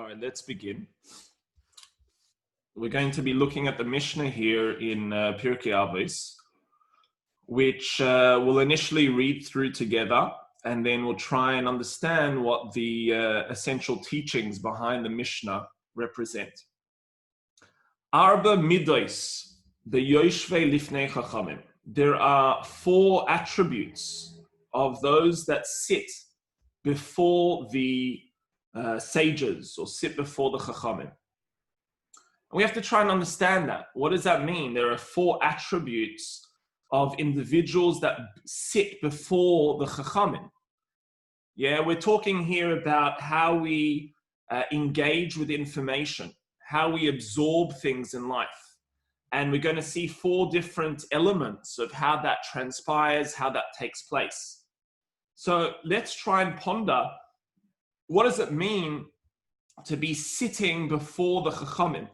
right, let's begin. We're going to be looking at the Mishnah here in Pirkei Avos, which we'll initially read through together, and then we'll try and understand what the essential teachings behind the Mishnah represent. Arba midos beyoshvei lifnei chachamim. There are 4 attributes of those that sit before the sages, or sit before the chachamim. And we have to try and understand that. What does that mean? There are 4 attributes of individuals that sit before the chachamim. Yeah, we're talking here about how we engage with information, how we absorb things in life. And we're going to see 4 different elements of how that transpires, how that takes place. So let's try and ponder, what does it mean to be sitting before the chachamim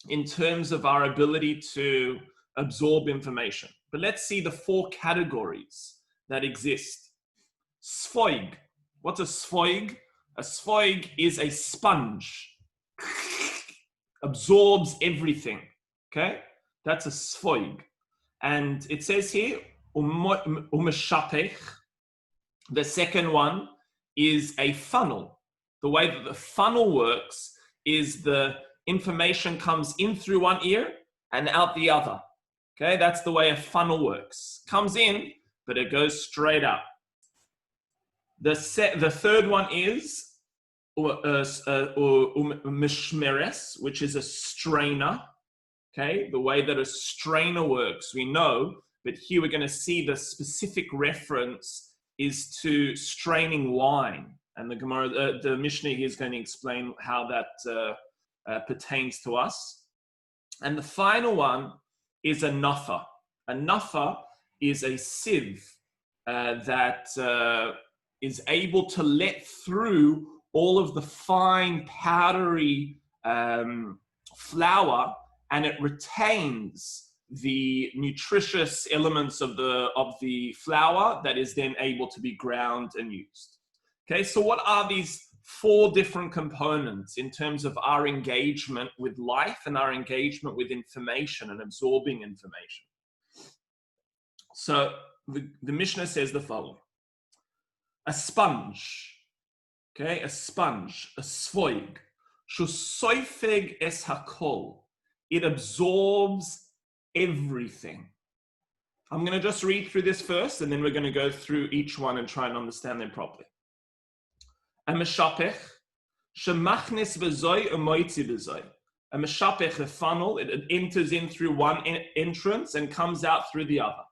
in terms of our ability to absorb information? But let's see the 4 categories that exist. Sfoig. What's a sfoig? A sfoig is a sponge. Absorbs everything. Okay? That's a sfoig. And it says here, umeshapech. The second one is a funnel. The way that the funnel works is the information comes in through one ear and out the other. Okay, that's the way a funnel works. Comes in, but it goes straight out. The third one is mishmeres, which is a strainer. Okay, the way that a strainer works, we know, but here we're going to see the specific reference is to straining wine. And the Gemara, the Mishnah here is going to explain how that pertains to us. And the final one is a nafa. A nafa is a sieve that is able to let through all of the fine powdery flour, and it retains the nutritious elements of the flour that is then able to be ground and used. Okay, so what are these 4 different components in terms of our engagement with life and our engagement with information and absorbing information? So the Mishnah says the following. A sponge, okay, a sponge, a sfoig, shusoifeg es hakol. It absorbs everything. I'm going to just read through this first, and then we're going to go through each one and try and understand them properly. A meshapech, shemachnis v'zoi umoitzi v'zoi. A meshapech, a funnel, it enters in through one entrance and comes out through the other.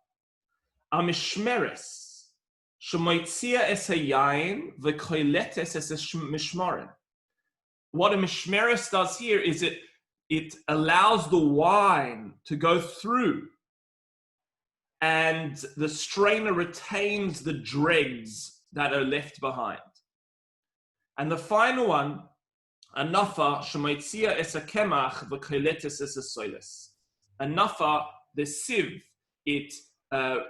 A mishmeres, shemoitzia es hayayin v'koiletes es mishmarin. What a mishmeres does here is it allows the wine to go through, and the strainer retains the dregs that are left behind. And the final one, a nafa, shemaitzia es hakemach v'koiletes es soiles. A nafa, the sieve, it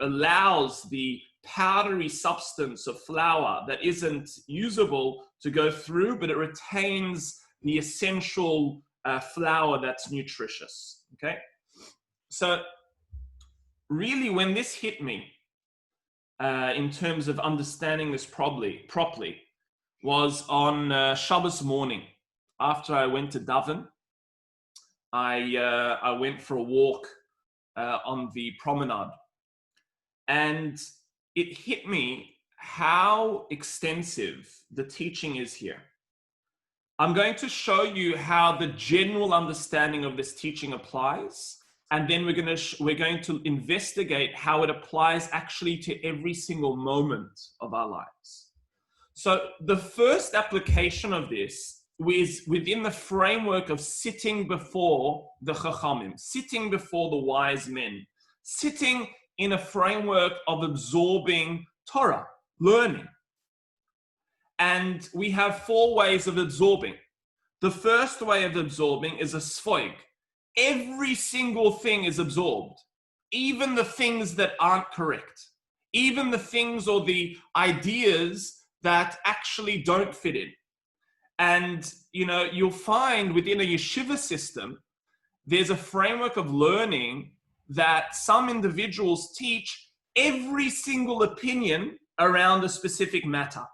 allows the powdery substance of flour that isn't usable to go through, but it retains the essential flour that's nutritious. Okay, so really, when this hit me, in terms of understanding this properly, was on Shabbos morning. After I went to Daven, I went for a walk on the promenade, and it hit me how extensive the teaching is here. I'm going to show you how the general understanding of this teaching applies, and then we're going to investigate how it applies actually to every single moment of our lives. So the first application of this is within the framework of sitting before the chachamim, sitting before the wise men, sitting in a framework of absorbing Torah, learning. And we have 4 ways of absorbing. The first way of absorbing is a sfoig. Every single thing is absorbed, even the things that aren't correct, even the things or the ideas that actually don't fit in. And, you'll find within a yeshiva system, there's a framework of learning that some individuals teach every single opinion around a specific matter.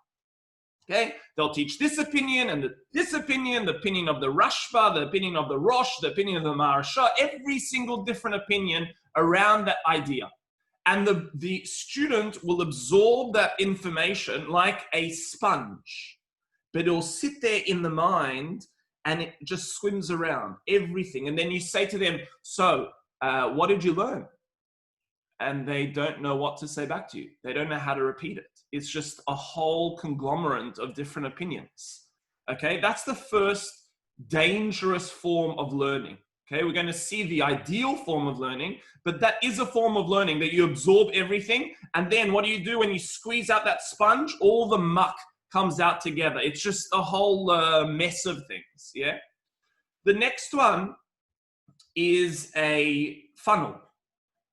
Okay, they'll teach this opinion and this opinion, the opinion of the Rashba, the opinion of the Rosh, the opinion of the Maharsha, every single different opinion around that idea. And the student will absorb that information like a sponge, but it'll sit there in the mind and it just swims around everything. And then you say to them, so what did you learn? And they don't know what to say back to you. They don't know how to repeat it. It's just a whole conglomerate of different opinions. Okay, that's the first dangerous form of learning. Okay, we're going to see the ideal form of learning, but that is a form of learning that you absorb everything. And then what do you do when you squeeze out that sponge? All the muck comes out together. It's just a whole mess of things. Yeah. The next one is a funnel.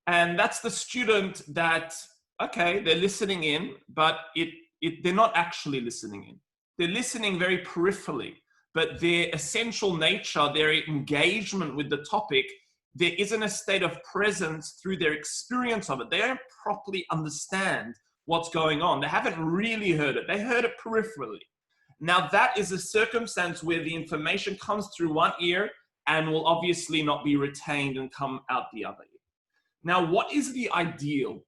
And that's the student that, okay, they're listening in, but they're not actually listening in. They're listening very peripherally, but their essential nature, their engagement with the topic, there isn't a state of presence through their experience of it. They don't properly understand what's going on. They haven't really heard it. They heard it peripherally. Now that is a circumstance where the information comes through one ear and will obviously not be retained and come out the other ear. Now, what is the ideal?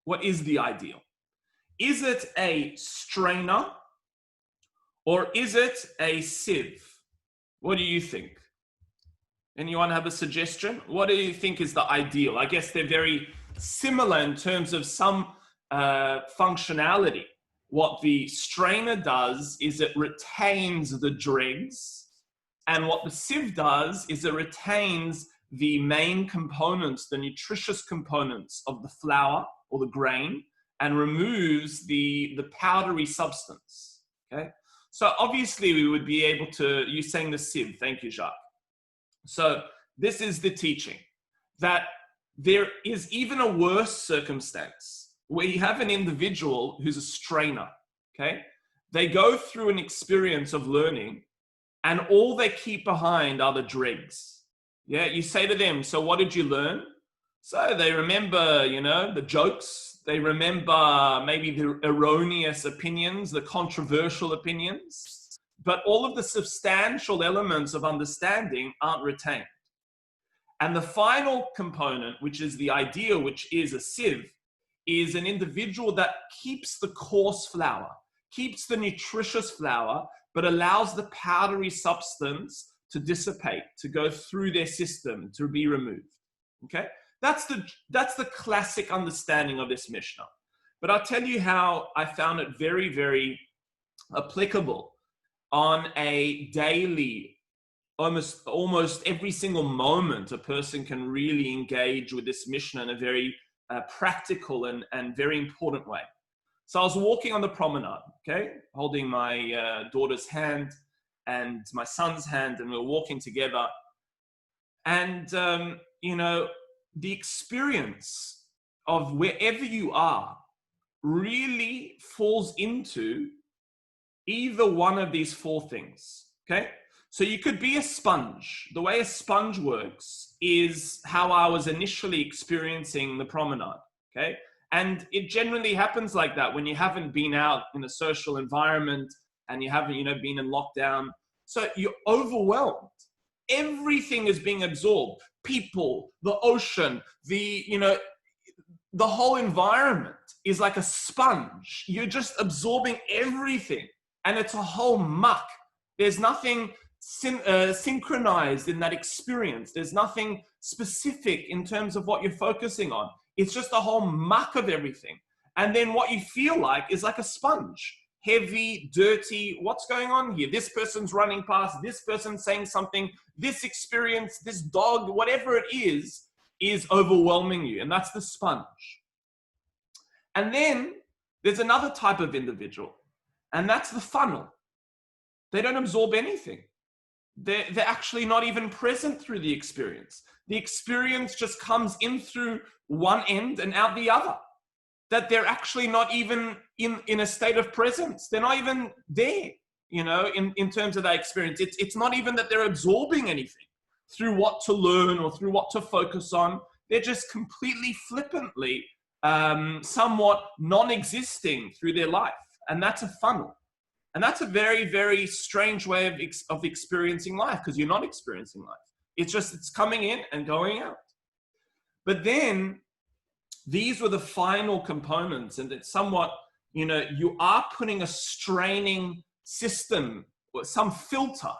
What is the ideal? Is it a strainer or is it a sieve? What do you think? Anyone have a suggestion? What do you think is the ideal? I guess they're very similar in terms of some functionality. What the strainer does is it retains the dregs, and what the sieve does is it retains the main components, the nutritious components of the flour or the grain, and removes the powdery substance. Okay, so obviously we would be able to, you're saying the sieve, thank you, Jacques. So this is the teaching, that there is even a worse circumstance where you have an individual who's a strainer. Okay, they go through an experience of learning and all they keep behind are the dregs. Yeah, you say to them, so what did you learn? So they remember, the jokes. They remember maybe the erroneous opinions, the controversial opinions. But all of the substantial elements of understanding aren't retained. And the final component, which is the ideal, which is a sieve, is an individual that keeps the coarse flour, keeps the nutritious flour, but allows the powdery substance to dissipate, to go through their system, to be removed. Okay, that's the classic understanding of this Mishnah. But I'll tell you how I found it very, very applicable on a daily, almost every single moment. A person can really engage with this Mishnah in a very practical and very important way. So I was walking on the promenade, okay, holding my daughter's hand and my son's hand, and we were walking together. And, the experience of wherever you are really falls into either one of these four things, okay? So you could be a sponge. The way a sponge works is how I was initially experiencing the promenade, okay? And it generally happens like that when you haven't been out in a social environment and you haven't, been in lockdown. So you're overwhelmed. Everything is being absorbed. People, the ocean, the whole environment is like a sponge. You're just absorbing everything. And it's a whole muck. There's nothing synchronized in that experience. There's nothing specific in terms of what you're focusing on. It's just a whole muck of everything. And then what you feel like is like a sponge. Heavy, dirty, what's going on here? This person's running past, this person's saying something, this experience, this dog, whatever it is overwhelming you. And that's the sponge. And then there's another type of individual, and that's the funnel. They don't absorb anything. They're actually not even present through the experience. The experience just comes in through one end and out the other. That they're actually not even in a state of presence. They're not even there. in terms of that experience. It's not even that they're absorbing anything through what to learn or through what to focus on. They're just completely flippantly, somewhat non-existing through their life. And that's a funnel. And that's a very, very strange way of experiencing life, because you're not experiencing life. It's coming in and going out. But then these were the final components, and it's somewhat, you are putting a straining system or some filter,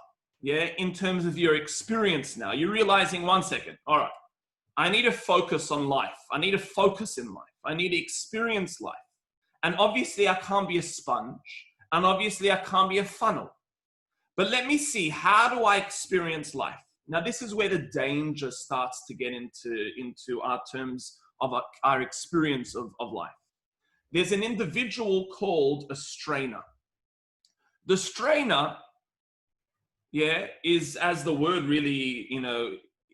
in terms of your experience now. You're realizing, 1 second, all right, I need to focus on life. I need to focus in life. I need to experience life. And obviously I can't be a sponge, and obviously I can't be a funnel. But let me see, how do I experience life? Now, this is where the danger starts to get into our terms of our experience of life. There's an individual called a strainer. The strainer, is, as the word really,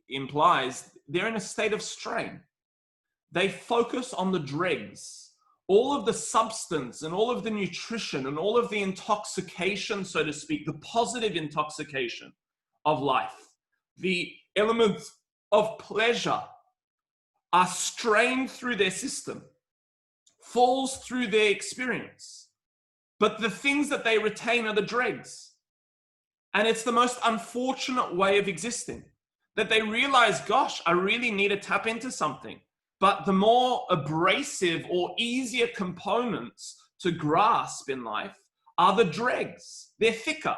implies, they're in a state of strain. They focus on the dregs, all of the substance and all of the nutrition and all of the intoxication, so to speak, the positive intoxication of life, the elements of pleasure are strained through their system, falls through their experience. But the things that they retain are the dregs. And it's the most unfortunate way of existing, that they realize, gosh, I really need to tap into something. But the more abrasive or easier components to grasp in life are the dregs. They're thicker.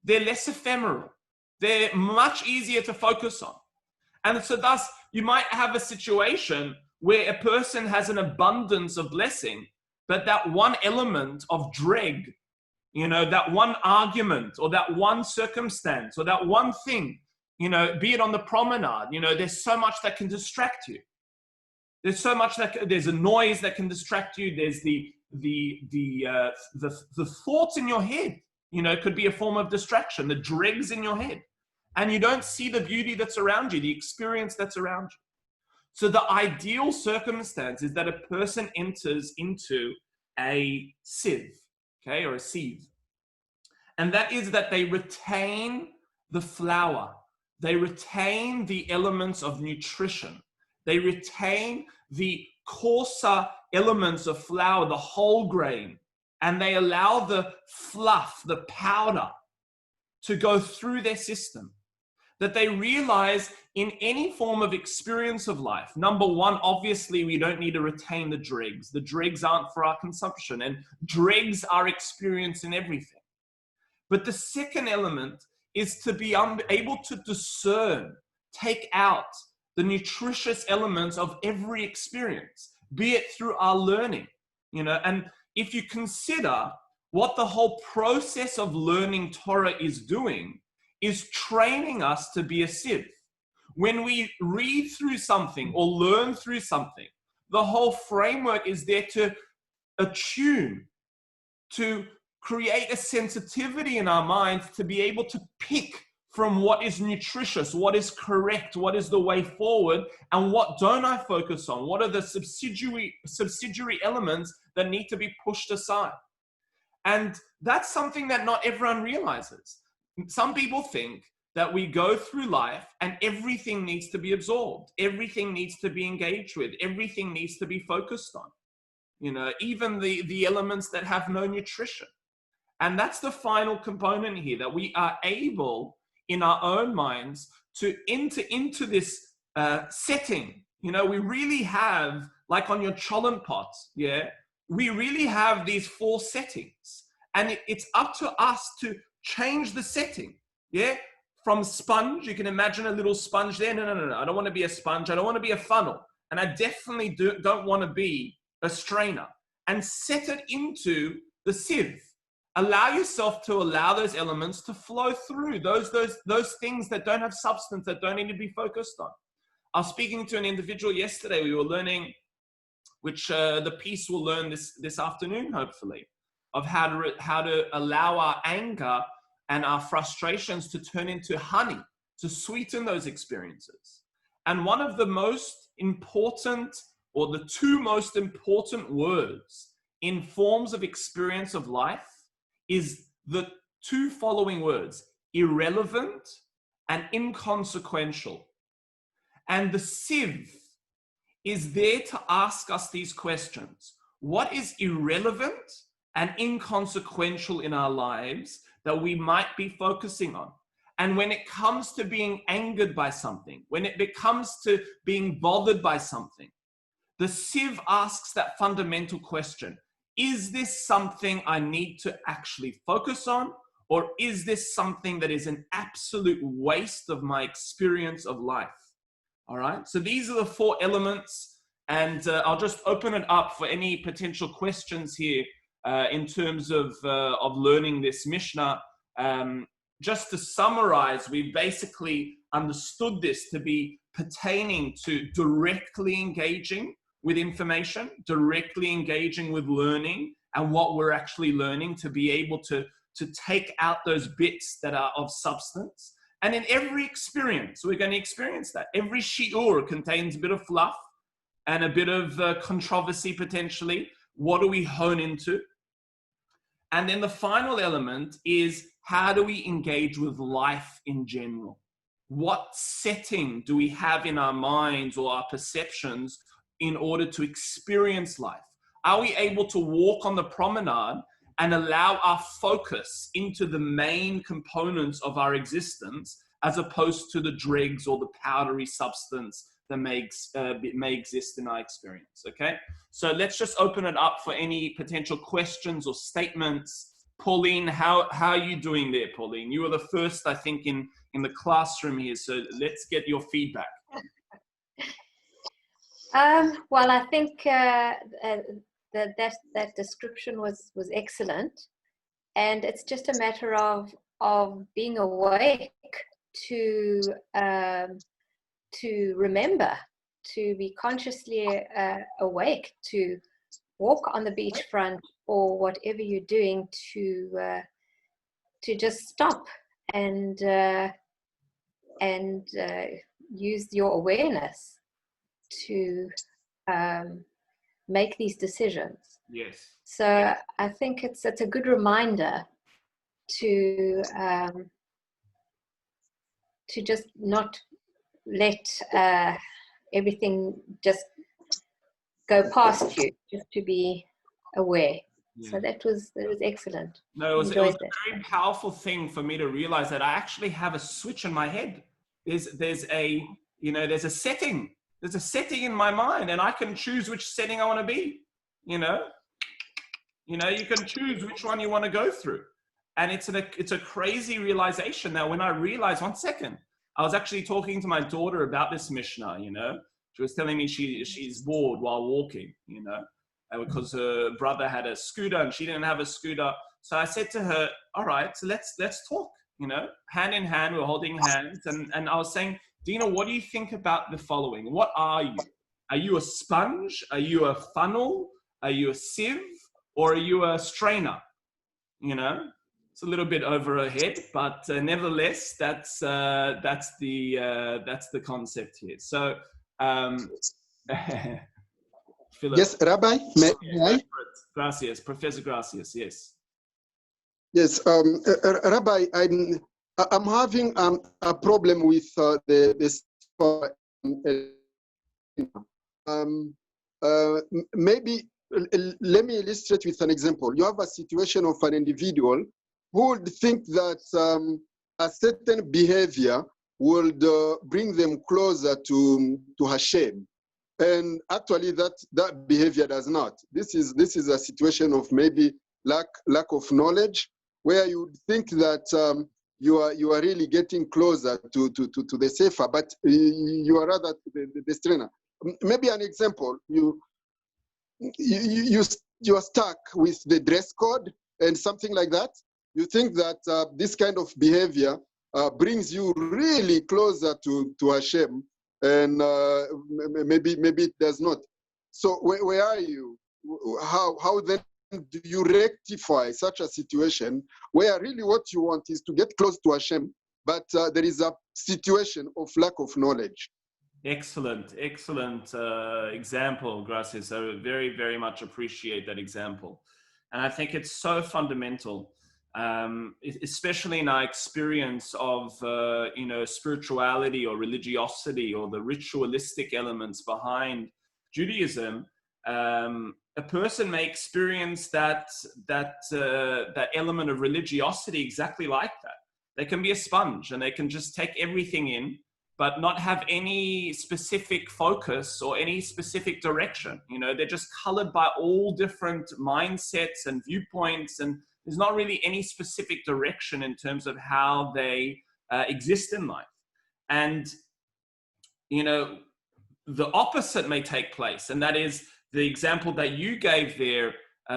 They're less ephemeral. They're much easier to focus on. And so thus, you might have a situation where a person has an abundance of blessing, but that one element of dreg, that one argument or that one circumstance or that one thing, be it on the promenade, there's so much that can distract you. There's so much there's a noise that can distract you. There's the thoughts in your head, could be a form of distraction, the dregs in your head. And you don't see the beauty that's around you, the experience that's around you. So the ideal circumstance is that a person enters into a sieve, or a sieve. And that is that they retain the flour. They retain the elements of nutrition. They retain the coarser elements of flour, the whole grain, and they allow the fluff, the powder, to go through their system. That they realize in any form of experience of life, number one, obviously we don't need to retain the dregs. The dregs aren't for our consumption, and dregs are experienced in everything. But the second element is to be able to discern, take out the nutritious elements of every experience, be it through our learning, and if you consider what the whole process of learning Torah is doing, is training us to be a sieve. When we read through something or learn through something, the whole framework is there to attune, to create a sensitivity in our minds to be able to pick from what is nutritious, what is correct, what is the way forward, and what don't I focus on? What are the subsidiary elements that need to be pushed aside? And that's something that not everyone realizes. Some people think that we go through life and everything needs to be absorbed. Everything needs to be engaged with. Everything needs to be focused on. Even the elements that have no nutrition. And that's the final component here, that we are able in our own minds to enter into this setting. We really have, like on your cholent pot, we really have these 4 settings. And it's up to us to change the setting, From sponge, you can imagine a little sponge there. No. I don't want to be a sponge. I don't want to be a funnel. And I definitely don't want to be a strainer. And set it into the sieve. Allow yourself to allow those elements to flow through, those things that don't have substance, that don't need to be focused on. I was speaking to an individual yesterday. We were learning, which the piece will learn this afternoon, hopefully, of how to allow our anger and our frustrations to turn into honey, to sweeten those experiences. And one of the most important, or the 2 most important words in forms of experience of life, is the two following words: irrelevant and inconsequential. And the sieve is there to ask us these questions. What is irrelevant and inconsequential in our lives that we might be focusing on? And when it comes to being angered by something, when it becomes to being bothered by something, the sieve asks that fundamental question: is this something I need to actually focus on? Or is this something that is an absolute waste of my experience of life? All right, so these are the four elements, and I'll just open it up for any potential questions here in terms of learning this Mishnah. Just to summarize, we basically understood this to be pertaining to directly engaging with information, directly engaging with learning and what we're actually learning, to be able to take out those bits that are of substance. And in every experience, we're going to experience that. Every shiur contains a bit of fluff and a bit of controversy potentially. What do we hone into? And then the final element is, how do we engage with life in general? What setting do we have in our minds or our perceptions in order to experience life? Are we able to walk on the promenade and allow our focus into the main components of our existence, as opposed to the dregs or the powdery substance that may exist in our experience? Okay, so let's just open it up for any potential questions or statements. Pauline, how are you doing there, Pauline? You were the first, I think, in the classroom here, so let's get your feedback. Well, I think that description was excellent, and it's just a matter of being awake to remember, to be consciously awake, to walk on the beachfront or whatever you're doing, to just stop and use your awareness to make these decisions. Yes. So I think it's a good reminder to just not let everything just go past you, just to be aware. Yeah. So that was excellent. No, it was a very powerful thing for me to realize that I actually have a switch in my head. There's a setting. There's a setting in my mind, and I can choose which setting I want to be. You can choose which one you want to go through. And it's a crazy realization that when I realized, 1 second, I was actually talking to my daughter about this Mishnah, She was telling me she's bored while walking, because her brother had a scooter and she didn't have a scooter. So I said to her, all right, so let's talk, hand in hand, we're holding hands. And I was saying, Dina, what do you think about the following? What are you? Are you a sponge? Are you a funnel? Are you a sieve? Or are you a strainer? It's a little bit over her head, but nevertheless, that's the concept here. So, Philip. Yes, Rabbi. May I? Gracias, Professor Gracias. Yes. Yes, Rabbi. I'm having a problem with maybe let me illustrate with an example. You have a situation of an individual who would think that a certain behavior would bring them closer to Hashem, and actually that behavior does not. This is a situation of maybe lack of knowledge, where you would think that you are really getting closer to the sefer, but you are rather the strainer. Maybe an example: you are stuck with the dress code and something like that. You think that this kind of behavior brings you really closer to Hashem, and maybe it does not. So where are you? How then do you rectify such a situation where really what you want is to get close to Hashem, but there is a situation of lack of knowledge? Excellent example, Gracias. I very, very much appreciate that example. And I think it's so fundamental. especially in our experience of, spirituality or religiosity or the ritualistic elements behind Judaism. A person may experience that element of religiosity exactly like that. They can be a sponge and they can just take everything in, but not have any specific focus or any specific direction. They're just colored by all different mindsets and viewpoints, and there's not really any specific direction in terms of how they exist in life. And, the opposite may take place, and that is the example that you gave there,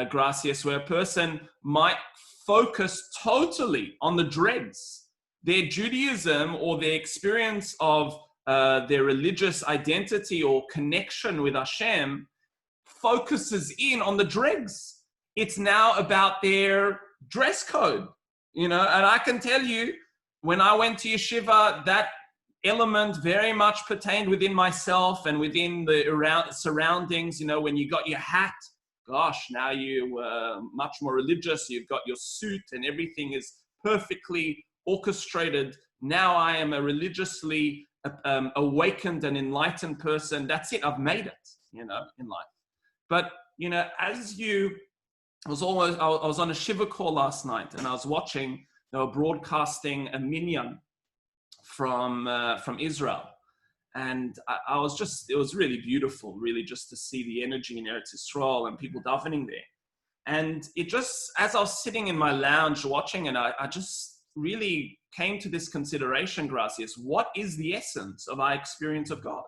Gracias, where a person might focus totally on the dregs. Their Judaism or their experience of their religious identity or connection with Hashem focuses in on the dregs. It's now about their dress code, and I can tell you, when I went to yeshiva, that element very much pertained within myself and within the surroundings. When you got your hat, gosh, now you much more religious. You've got your suit and everything is perfectly orchestrated. Now I am a religiously awakened and enlightened person. That's it. I've made it, in life. But, I was on a Shiva call last night, and I was watching, they were broadcasting a minyan from Israel. And it was really beautiful, really, just to see the energy in Eretz Yisrael and people davening there. And it just, as I was sitting in my lounge watching, and I just really came to this consideration, Gracias, what is the essence of our experience of God?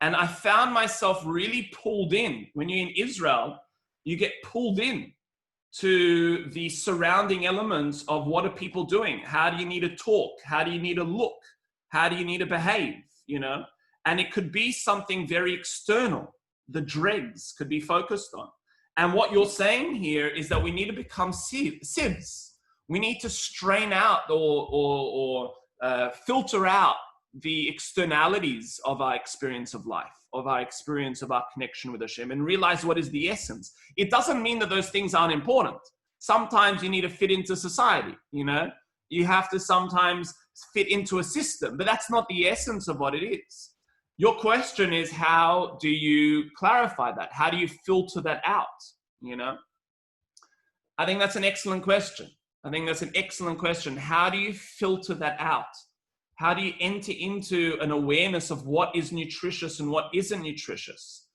And I found myself really pulled in. When you're in Israel, you get pulled in to the surrounding elements of what are people doing? How do you need to talk? How do you need to look? How do you need to behave? And it could be something very external. The dregs could be focused on. And what you're saying here is that we need to become sieves. We need to strain out or filter out the externalities of our experience of life, of our experience of our connection with Hashem, and realize what is the essence. It doesn't mean that those things aren't important. Sometimes you need to fit into society, You have to sometimes fit into a system, but that's not the essence of what it is. Your question is, how do you clarify that? How do you filter that out? I think that's an excellent question. How do you filter that out? How do you enter into an awareness of what is nutritious and what isn't nutritious?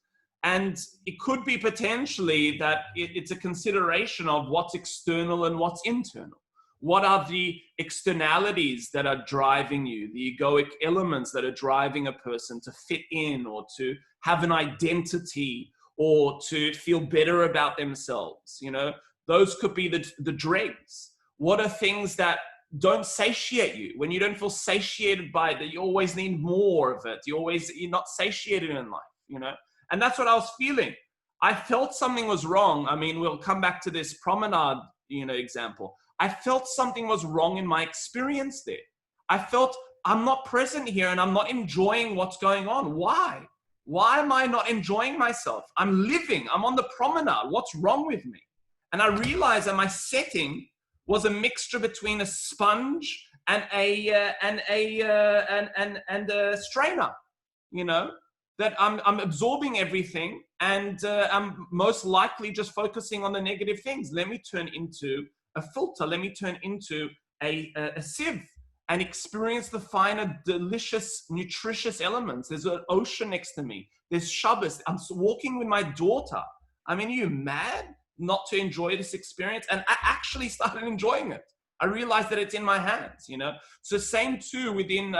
And it could be potentially that it's a consideration of what's external and what's internal. What are the externalities that are driving you, the egoic elements that are driving a person to fit in or to have an identity or to feel better about themselves? Those could be the dregs. What are things that don't satiate you? When you don't feel satiated by it, that you always need more of it. You're not satiated in life, And that's what I was feeling. I felt something was wrong. I mean, we'll come back to this promenade, example. I felt something was wrong in my experience there. I felt I'm not present here and I'm not enjoying what's going on. Why? Why am I not enjoying myself? I'm living. I'm on the promenade. What's wrong with me? And I realized that my setting was a mixture between a sponge and a strainer. That I'm absorbing everything, and I'm most likely just focusing on the negative things. Let me turn into a filter. Let me turn into a sieve and experience the finer, delicious, nutritious elements. There's an ocean next to me. There's Shabbos. I'm walking with my daughter. I mean, are you mad not to enjoy this experience? And I actually started enjoying it. I realized that it's in my hands, So same too within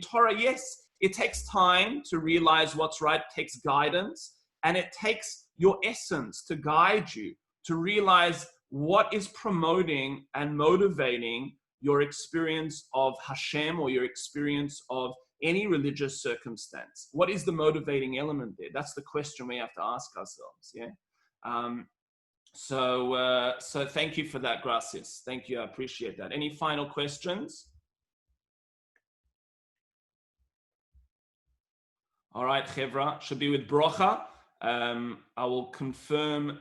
Torah. Yes, it takes time to realize what's right. It takes guidance, and it takes your essence to guide you to realize what is promoting and motivating your experience of Hashem or your experience of any religious circumstance. What is the motivating element there? That's the question we have to ask ourselves. Yeah. So thank you for that, Gracias. Thank you. I appreciate that. Any final questions? All right, Chevra, should be with Brocha. I will confirm